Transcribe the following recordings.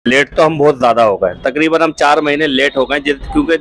Late तो हम बहुत ज़्यादा हो गए, तकरीबन हम 4 महीने लेट हो गए, क्योंकि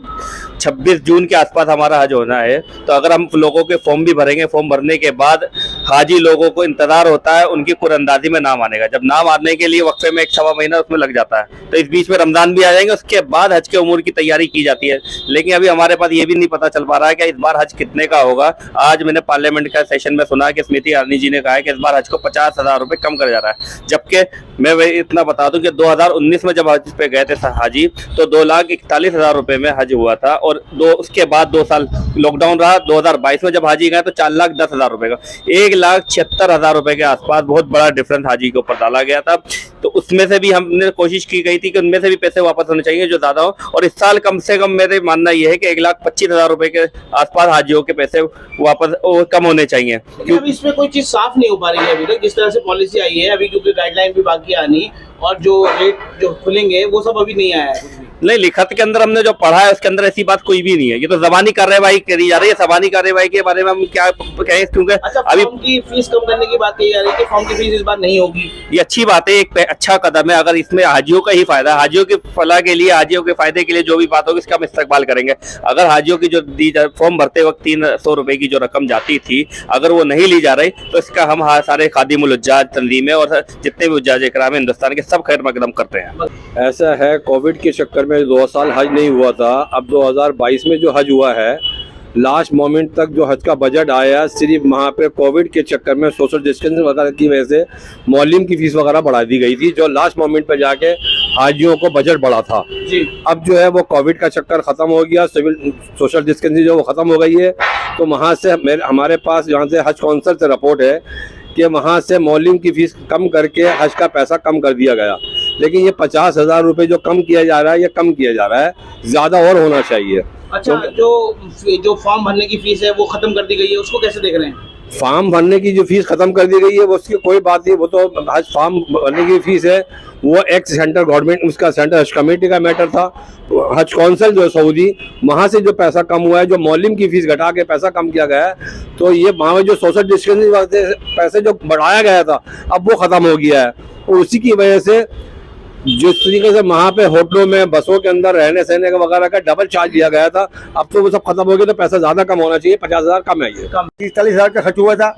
26 जून के आसपास हमारा हज होना है। तो अगर हम लोगों के फॉर्म भी भरेंगे, फॉर्म भरने के बाद हाजी लोगों को इंतजार होता है उनकी कुरअंदाजी में नाम आने का। जब नाम आने के लिए वक्फे में 1-1.25 महीना उसमें लग जाता है, तो इस बीच में रमज़ान भी आ जाएंगे, उसके बाद हज के उमूर की तैयारी की जाती है। लेकिन अभी हमारे पास ये भी नहीं पता चल पा रहा है कि इस बार हज कितने का होगा। आज मैंने पार्लियामेंट का सेशन में सुना कि स्मृति ईरानी जी ने कहा है कि इस बार हज को 50,000 रुपये कम कर जा रहा है, जबकि मैं वही इतना बता दूं कि 2019 में जब हज पे गए थे हाजी तो 2,41,000 रुपये में हज हुआ था, और उसके बाद 2 साल लॉकडाउन रहा। 2022 में जब हाजी गए तो 4,10,000 रुपये का, 1,76,000 रुपये के आसपास बहुत बड़ा डिफरेंस हाजी के ऊपर डाला गया था। तो उसमें से भी हमने कोशिश की गई थी कि उनमें से भी पैसे वापस होने चाहिए जो ज्यादा हो, और इस साल कम से कम मेरे मानना यह है कि 1,25,000 रुपये के आसपास हाजियों के पैसे वापस कम होने चाहिए। क्योंकि इसमें कोई चीज साफ नहीं हो पा रही है अभी तक, जिस तरह से पॉलिसी आई है अभी, क्योंकि गाइडलाइन भी बाकी आनी और जो रेट जो खुलेंगे वो सब अभी नहीं आया है। नहीं, लिखत के अंदर हमने जो पढ़ा है उसके अंदर ऐसी बात कोई भी नहीं है। ये तो जबानी कार्रवाई करी जा रही है। जबानी कार्रवाई के बारे में हम क्या कहें, क्योंकि अच्छा, अभी फॉर्म की फीस कम करने की बात कही जा रही है कि फॉर्म की फीस इस बार नहीं होगी। ये अच्छी बात है, एक अच्छा कदम है। अगर इसमें हाजियों का ही फायदा, हाजियों के फलाह के लिए, हाजियों के फायदे के लिए जो भी बात होगी इसका हम इस्तेमाल करेंगे। अगर हाजियों की जो दी फॉर्म भरते वक्त 300 रुपए की जो रकम जाती थी, अगर वो नहीं ली जा रही तो इसका हम सारे खादिमुल हुज्जाज तंजीमें और जितने भी हुज्जाज इकराम हिंदुस्तान के सब खैर मकदम करते हैं। ऐसा है, कोविड के चक्कर में 2 साल हज नहीं हुआ था। अब 2022 में जो हज हुआ है, लास्ट मोमेंट तक जो हज का बजट आया, सिर्फ वहाँ पे कोविड के चक्कर में सोशल डिस्टेंसिंग वगैरह की वजह से मौलिम की फीस वगैरह बढ़ा दी गई थी, जो लास्ट मोमेंट पे जाके हाजियों को बजट बढ़ा था जी। अब जो है वो कोविड का चक्कर ख़त्म हो गया, सिविल सोशल डिस्टेंसिंग जो वो ख़त्म हो गई है। तो वहाँ से हमारे पास यहाँ से हज कौंसल से रिपोर्ट है कि वहाँ से मौलिम की फ़ीस कम करके हज का पैसा कम कर दिया गया। लेकिन ये 50,000 रुपये जो कम किया जा रहा है, ये कम किया जा रहा है, ज़्यादा और होना चाहिए। अच्छा, जो फॉर्म भरने की फीस है वो खत्म कर दी गई है, उसको कैसे देख रहे हैं? फॉर्म भरने की जो फीस खत्म कर दी गई है वो उसकी कोई बात नहीं, वो तो हज फॉर्म भरने की फीस है, वो एक्स सेंटर गवर्नमेंट, उसका सेंटर हज कमेटी का मैटर था। हज कौंसल जो है सऊदी, वहाँ से जो पैसा कम हुआ है, जो मौलिम की फीस घटा के पैसा कम किया गया है, तो ये वहाँ जो सोशल डिस्टेंसिंग पैसे जो बढ़ाया गया था अब वो ख़त्म हो गया है। और उसी की वजह से जिस तरीके से वहाँ पे होटलों में, बसों के अंदर रहने सहने का वगैरह का डबल चार्ज लिया गया था, अब तो वो सब खत्म हो गया, तो पैसा ज़्यादा कम होना चाहिए। 50,000 कम है ये। 41,000 का खर्च हुआ था,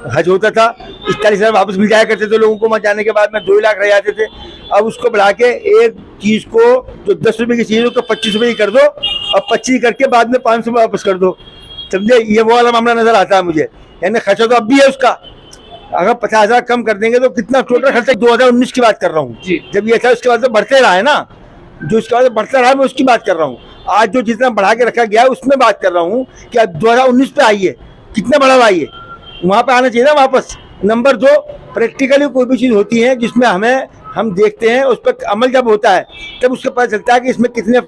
हज होता था, 41,000 वापस मिल जाया करते थे लोगों को। वहाँ जाने के बाद में 2 लाख रह जाते थे। अब उसको बढ़ा के एक चीज़ को जो 10 रुपये की चीज़ है उसको 25 रुपये कर दो, और 25 करके बाद में 500 रुपये वापस कर दो। समझे, ये वो वाला मामला नजर आता है मुझे। यानी खर्चा तो अब भी है उसका। अगर 50,000 कम कर देंगे तो कितना टोटल खर्चा, 2019 की बात कर रहा हूँ, जब ये था उसके बाद तो बढ़ते रहा है ना, जो उसके बाद बढ़ता रहा, मैं उसकी बात कर रहा हूँ। आज जो जितना बढ़ा के रखा गया है उसमें बात कर रहा हूँ कि 2019 पे आइए, कितना बढ़ा हुआ आइए, वहाँ पे आना चाहिए ना वापस। नंबर 2, प्रैक्टिकली कोई भी चीज़ होती है जिसमें हम देखते हैं, उस पर अमल जब होता है तब उसको पता चलता है कि इसमें कितने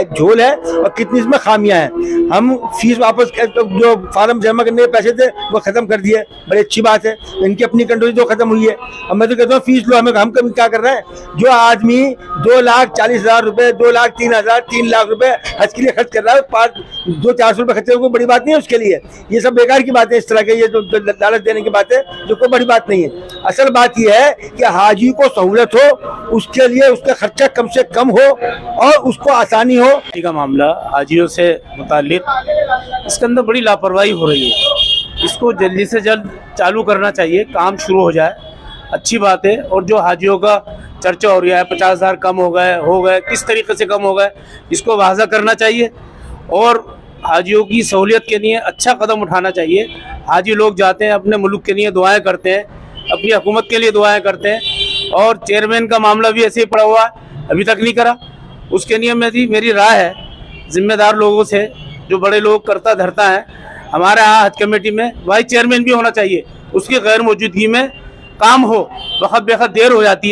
झोल है और कितनी इसमें खामियां हैं। हम फीस वापस जो फार्म जमा करने के पैसे थे वो ख़त्म कर दिए, बड़ी अच्छी बात है। इनकी अपनी कंट्रोल जो ख़त्म हुई है। अब मैं तो कहता हूँ फीस लो, हम कभी क्या कर रहे हैं, जो आदमी 2,40,000 रुपये, 2,03,000, 3 लाख रुपये हज के लिए खर्च कर रहा है, 200-400 रुपये खर्च, कोई बड़ी बात नहीं है उसके लिए। ये सब बेकार की बात है, इस तरह के ये जो लालच देने की बात है, जो कोई बड़ी बात नहीं है। असल बात यह है कि हाजी को सहूलत हो, उसके लिए उसका खर्चा कम से कम हो और उसको आसानी हो। का मामला हाजियों से मुताल्लिक, इसके अंदर बड़ी लापरवाही हो रही है। इसको जल्दी से जल्द चालू करना चाहिए, काम शुरू हो जाए, अच्छी बात है। और जो हाजियों का चर्चा हो रहा है 50,000 कम हो गए, किस तरीके से कम हो गए, इसको वाज़ा करना चाहिए और हाजियों की सहूलियत के लिए अच्छा कदम उठाना चाहिए। हाजी लोग जाते हैं, अपने मुल्क के लिए दुआएं करते हैं, अपनी हुकूमत के लिए दुआएं करते हैं, और चेयरमैन का मामला भी ऐसे ही पड़ा हुआ है, अभी तक नहीं करा। उसके लिए मेरी राय है जिम्मेदार लोगों से, जो बड़े लोग करता धरता है, हमारे यहाँ हज कमेटी में वाइस चेयरमैन भी होना चाहिए, उसकी गैर मौजूदगी में काम हो, वक्त बेखत देर हो जाती है।